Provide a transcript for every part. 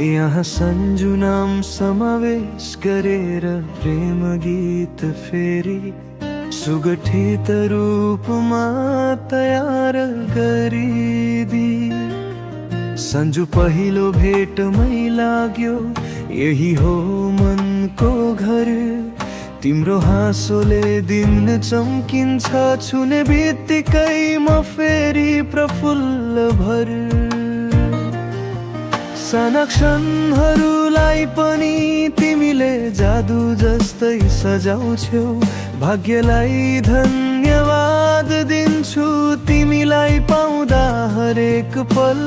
यहाँ सन्जु नाम समावेश गरेर प्रेम गीत फेरि सुगठित रूपमा तयार गरिदी। सन्जु पहिलो भेटमै लाग्यो यही हो मनको घर। तिम्रो हाँसोले दिन चम्किन्छ, छुने बित्तिकै म फेरि प्रफुल्ल भर। साना क्षणहरूलाई पनि तिमीले जादु जस्तै सजाउँछौ। भाग्यलाई धन्यवाद दिन्छु तिमीलाई पाउँदा हरेक पल।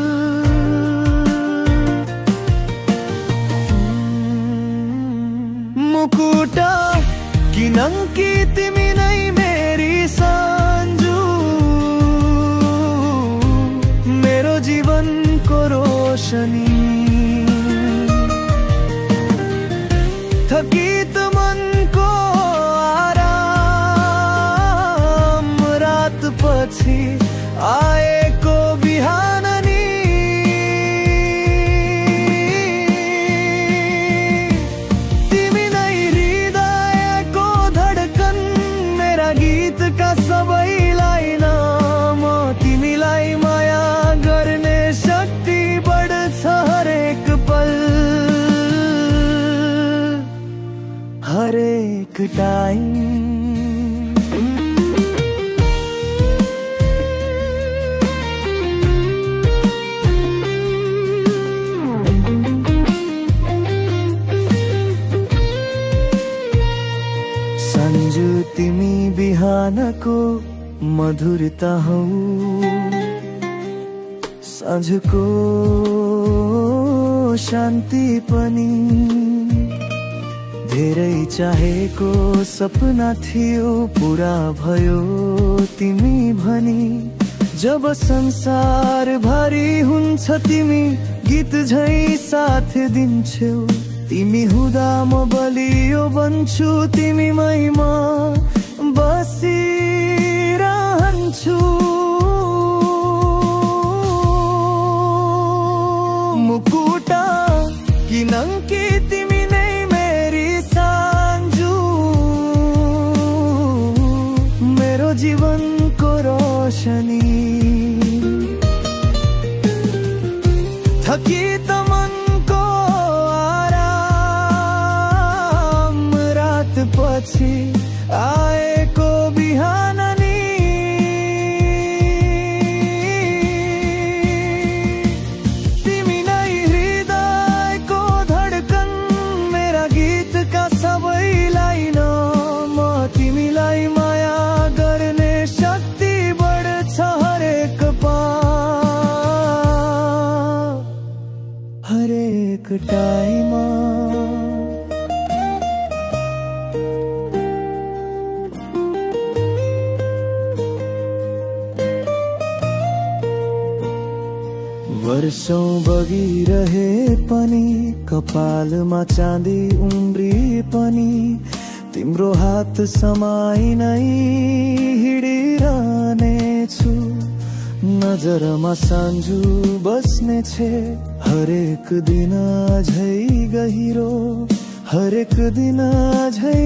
मुकुटा किनङ्की तिमी नै मेरी सन्जु, मेरो जीवनको रोशनी। थकित मनको आराम रात पछि आएको बिहान नि। तिमी नै हृदयको धडकन, मेरा गीतका सबैलाई न म तिमीलाई माया गर्ने शक्ति बढ्छ हरेक पल हरेक टाइम। सन्जु तिमी बिहानको मधुरता हौ, साँझको शान्ति पनि। धेरै चाहेको सपना थियो पुरा भयो तिमी भनी। जब संसार भारी हुन्छ तिमी गीत झै साथ दिन्छौ। तिमी हुँदा म बलियो बन्छु, तिमीमै म बसिरहन्छु। मुकुटा किनङ्की तिमी नै मेरी सन्जु, मेरो जीवनको रोशनी। थकित मनको आराम रात पछि आएको बिहान नि। तिमी नै हृदयको धडकन, मेरा गीतका सबैलाई न म तिमीलाई माया गर्ने शक्ति बढ्छ हरेक पल हरेक टाइम। वर्षौं बगिरहे पनि कपालमा चाँदी उम्री पनि तिम्रो हात समाई नै हिँडिरहनेछु। नजरमा सन्जु बस्ने छे हरेक दिन झै गहिरो, हरेक दिन झै